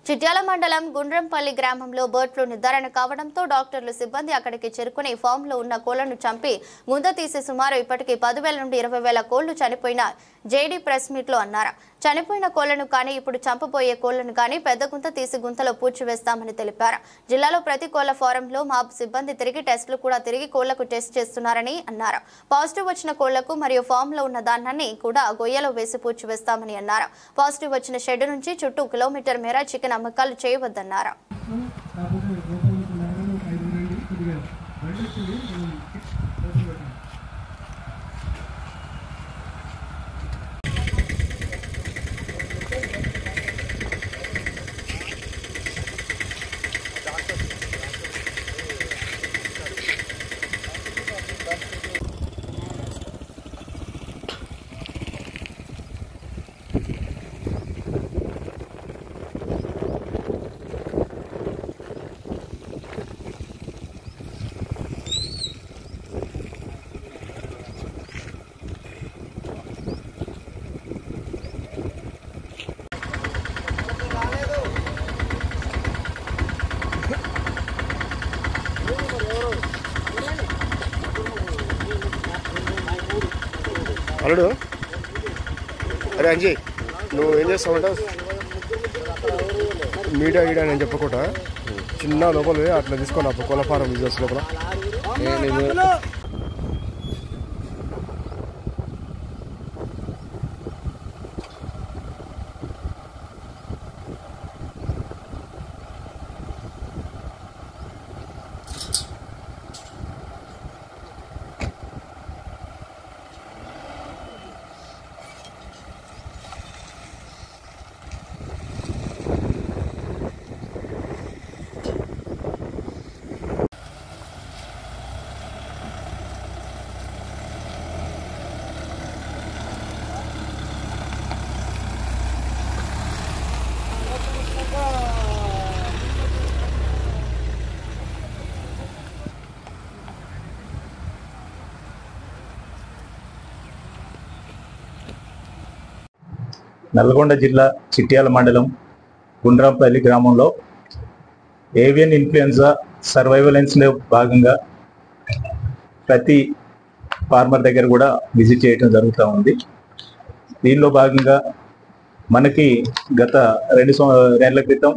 చిట్యాల మండలం గుండ్రంపల్లి గ్రామంలో bird flu నిర్ధారణ కావడంతో డాక్టర్లు సిబ్బంది అక్కడికి చేరుకుని ఫామ్ లో ఉన్న కోళ్లను చంపి ముంద తీసి సుమారు ఇప్పటికి 10,000 నుండి 20,000 కోళ్లు చనిపోయిన జేడీ ప్రెస్ మీట్ లో అన్నారు. చనిపోయిన కోళ్లను కానీ ఇప్పుడు చంపబోయే కోళ్లను కానీ పెద్ద గుంత తీసి గుంతలో పూడ్చివేస్తామని తెలిపారు. జిల్లాలో ప్రతి కోళ్ల ఫారంలో మాబ్ సిబ్బంది తిరిగి టెస్టులు కూడా తిరిగి కోళ్లకు టెస్ట్ చేస్తున్నారని అన్నారు. పాజిటివ్ వచ్చిన కోళ్లకు మరియు ఫామ్ లో ఉన్న ధాన్యాన్ని కూడా గొయ్యలో వేసి పూడ్చివేస్తామని అన్నారు. పాజిటివ్ వచ్చిన షెడ్ నుంచి చుట్టూ కిలోమీటర్ మేర చికెన్ అమ్మకాలు చేయవద్దన్నారు. అల్లుడు, అరే అంజీ, నువ్వు ఏం చేస్తావంట? మీడియా గీడా నేను చెప్పకుండా చిన్న లోపల అట్లా తీసుకొని అప్పుడు కోళ్ళ ఫారం బిజినెస్ లోపల నల్గొండ జిల్లా చిట్యాల మండలం గుండ్రంపల్లి గ్రామంలో ఏవియన్ ఇన్ఫ్లుయెన్జా సర్వైవలెన్స్లో భాగంగా ప్రతి ఫార్మర్ దగ్గర కూడా విజిట్ చేయడం జరుగుతూ ఉంది. దీనిలో భాగంగా మనకి గత 2 నెలల క్రితం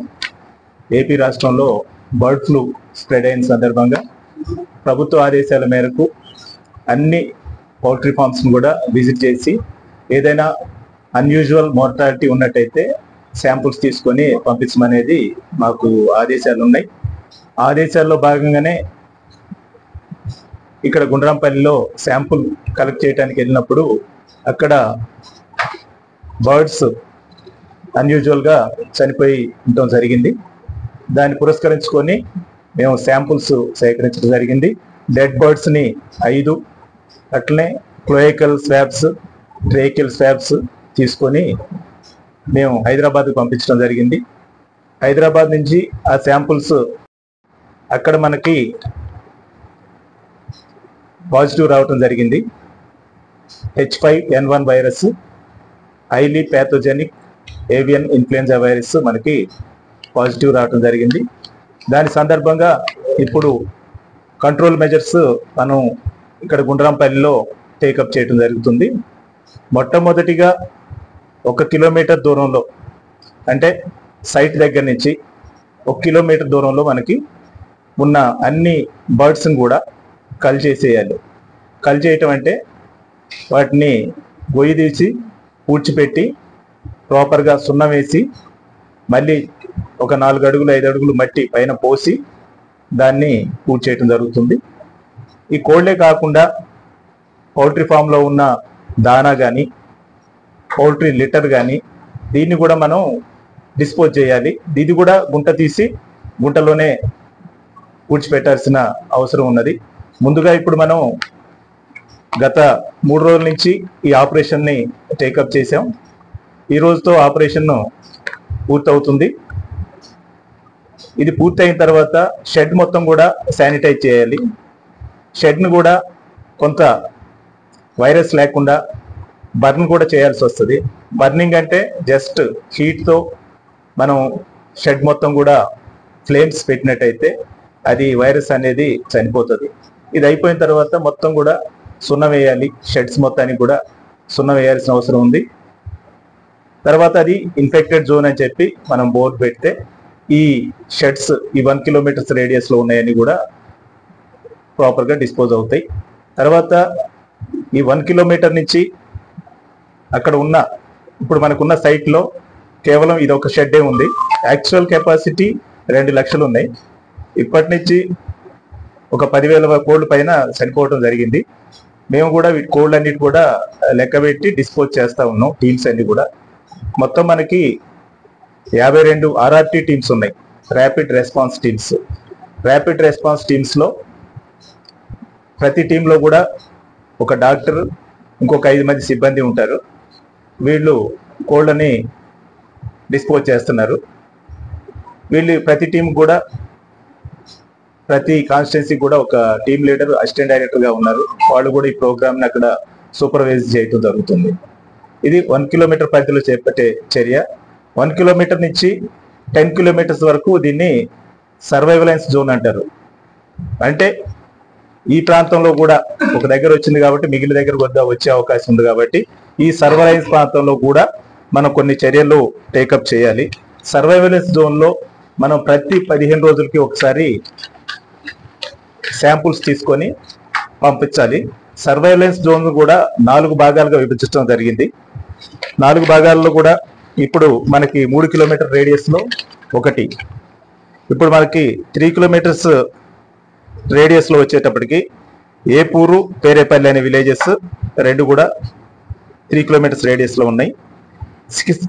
ఏపీ రాష్ట్రంలో బర్డ్ ఫ్లూ స్ప్రెడ్ అయిన సందర్భంగా ప్రభుత్వ ఆదేశాల మేరకు అన్ని పౌల్ట్రీ ఫార్మ్స్ని కూడా విజిట్ చేసి ఏదైనా అన్యూజువల్ మోర్టాలిటీ ఉన్నట్టయితే శాంపుల్స్ తీసుకొని పంపించమనేది మాకు ఆదేశాలు ఉన్నాయి. ఆదేశాల్లో భాగంగానే ఇక్కడ గుండ్రంపల్లిలో శాంపుల్ కలెక్ట్ చేయడానికి వెళ్ళినప్పుడు అక్కడ బర్డ్స్ అన్యూజువల్గా చనిపోయి ఉండటం జరిగింది. దాన్ని పురస్కరించుకొని మేము శాంపుల్స్ సేకరించడం జరిగింది. డెడ్ బర్డ్స్ని 5, అట్లనే క్లోయికల్ స్వాబ్స్, ట్రేకియల్ స్వాబ్స్ తీసుకొని మేము హైదరాబాద్కు పంపించడం జరిగింది. హైదరాబాద్ నుంచి ఆ శాంపుల్స్ అక్కడ మనకి పాజిటివ్ రావటం జరిగింది. H5N1 virus, highly pathogenic avian influenza virus మనకి పాజిటివ్ రావటం జరిగింది. దాని సందర్భంగా ఇప్పుడు కంట్రోల్ మెజర్స్ మనం ఇక్కడ గుండ్రంపల్లిలో టేకప్ చేయడం జరుగుతుంది. మొట్టమొదటిగా 1 కిలోమీటర్ దూరంలో, అంటే సైట్ దగ్గర నుంచి 1 కిలోమీటర్ దూరంలో మనకి ఉన్న అన్ని బర్డ్స్ని కూడా కల్ చేసేయాలి. కల్ చేయటం అంటే వాటిని గొయ్యి తీసి పూడ్చిపెట్టి ప్రాపర్గా సున్నం వేసి మళ్ళీ ఒక 4 అడుగులు 5 అడుగులు మట్టి పైన పోసి దాన్ని పూడ్చేయటం జరుగుతుంది. ఈ కోళ్లే కాకుండా పౌల్ట్రీ ఫామ్లో ఉన్న దానా కానీ పౌల్ట్రీ లిటర్ కానీ దీన్ని కూడా మనం డిస్పోజ్ చేయాలి. ఇది కూడా గుంట తీసి గుంటలోనే పూడ్చిపెట్టాల్సిన అవసరం ఉన్నది. ముందుగా ఇప్పుడు మనం గత 3 రోజుల నుంచి ఈ ఆపరేషన్ని టేకప్ చేసాం. ఈ రోజుతో ఆపరేషన్ పూర్తవుతుంది. ఇది పూర్తయిన తర్వాత షెడ్ మొత్తం కూడా శానిటైజ్ చేయాలి. షెడ్ను కూడా కొంత వైరస్ లేకుండా బర్న్ కూడా చేయాల్సి వస్తుంది. బర్నింగ్ అంటే జస్ట్ హీట్తో మనం షెడ్ మొత్తం కూడా ఫ్లేమ్స్ పెట్టినట్టయితే అది వైరస్ అనేది చనిపోతుంది. ఇది అయిపోయిన తర్వాత మొత్తం కూడా సున్నం వేయాలి, షెడ్స్ మొత్తానికి కూడా సున్నం వేయాల్సిన అవసరం ఉంది. తర్వాత అది ఇన్ఫెక్టెడ్ జోన్ అని చెప్పి మనం బోర్డు పెడితే ఈ షెడ్స్ ఈ 1 కిలోమీటర్స్ రేడియస్లో ఉన్నాయని కూడా ప్రాపర్గా డిస్పోజ్ అవుతాయి. తర్వాత ఈ 1 కిలోమీటర్ నుంచి అక్కడ ఉన్న ఇప్పుడు మనకున్న సైట్లో కేవలం ఇది ఒక షెడ్డే ఉంది. యాక్చువల్ కెపాసిటీ 2 లక్షలు ఉన్నాయి. ఇప్పటి నుంచి ఒక 10,000 కోళ్ల పైన చనిపోవడం జరిగింది. మేము కూడా వీటి కోళ్ళన్నిటి కూడా లెక్కబెట్టి డిస్పోజ్ చేస్తూ ఉన్నాం. టీమ్స్ అన్ని కూడా మొత్తం మనకి 52 RRT టీమ్స్ ఉన్నాయి, rapid response teams. Rapid response టీమ్స్లో ప్రతి టీంలో కూడా ఒక డాక్టర్, ఇంకొక 5 మంది సిబ్బంది ఉంటారు. వీళ్ళు కోళ్ళని డిస్పోజ్ చేస్తున్నారు. వీళ్ళు ప్రతి టీం కూడా ప్రతి కాన్స్టిట్యున్సీ కూడా ఒక టీమ్ లీడర్, అసిస్టెంట్ డైరెక్టర్గా ఉన్నారు. వాళ్ళు కూడా ఈ ప్రోగ్రామ్ని అక్కడ సూపర్వైజ్ చేయడం జరుగుతుంది. ఇది 1 కిలోమీటర్ పరిధిలో చేపట్టే చర్య. 1 కిలోమీటర్ నుంచి 10 కిలోమీటర్స్ వరకు దీన్ని సర్వైవలెన్స్ జోన్ అంటారు. అంటే ఈ ప్రాంతంలో కూడా ఒక దగ్గర వచ్చింది కాబట్టి మిగిలిన దగ్గర వద్ద వచ్చే అవకాశం ఉంది కాబట్టి ఈ సర్వైవలెన్స్ ప్రాంతంలో కూడా మనం కొన్ని చర్యలు టేకప్ చేయాలి. సర్వైవలెన్స్ జోన్లో మనం ప్రతి 15 రోజులకి ఒకసారి శాంపుల్స్ తీసుకొని పంపించాలి. సర్వైలెన్స్ జోన్ కూడా 4 భాగాలుగా విభజించడం జరిగింది. 4 భాగాల్లో కూడా ఇప్పుడు మనకి 3 కిలోమీటర్ రేడియస్లో ఒకటి, ఇప్పుడు మనకి 3 కిలోమీటర్స్ రేడియస్లో వచ్చేటప్పటికి ఏపూరు, పేరేపల్లి అనే విలేజెస్ 2 కూడా 3 కిలోమీటర్స్ రేడియస్లో ఉన్నాయి.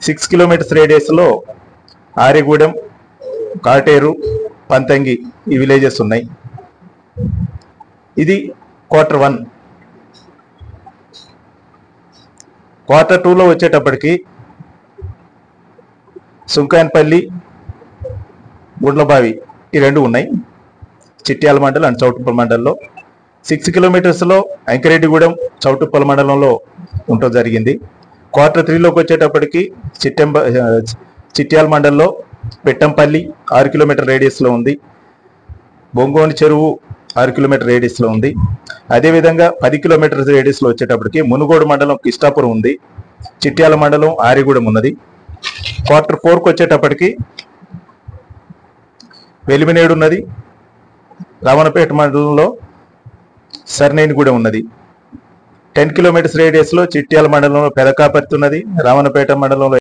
6 కిలోమీటర్స్ రేడియస్లో ఆరిగూడెం, కాటేరు, పంతంగి ఈ విలేజెస్ ఉన్నాయి. ఇది Q1. Q2లో వచ్చేటప్పటికి సుంకాయనపల్లి, గుండ్లబావి ఈ 2 ఉన్నాయి, చిట్యాల మండలం అండ్ చౌటుప్పల్ మండలంలో. 6 కిలోమీటర్స్లో అంకిరెడ్డిగూడెం, చౌటుప్పల్ మండలంలో ఉండటం జరిగింది. Q3లోకి వచ్చేటప్పటికి చిట్యాల మండలంలో పెట్టంపల్లి 6 కిలోమీటర్ రేడియస్లో ఉంది. బొంగోని చెరువు 6 కిలోమీటర్ రేడియస్లో ఉంది. అదేవిధంగా 10 కిలోమీటర్స్ రేడియస్లో వచ్చేటప్పటికి మునుగోడు మండలం కిష్టాపురం ఉంది, చిట్యాల మండలం ఆరిగూడెం ఉన్నది. Q4కి వచ్చేటప్పటికి వెలిమినేడు ఉన్నది, రావణపేట మండలంలో సర్నేనిగూడెం ఉన్నది. 10 కిలోమీటర్స్ రేడియస్లో చిట్యాల మండలంలో పెదకాపర్తి ఉన్నది, రావణపేట మండలంలో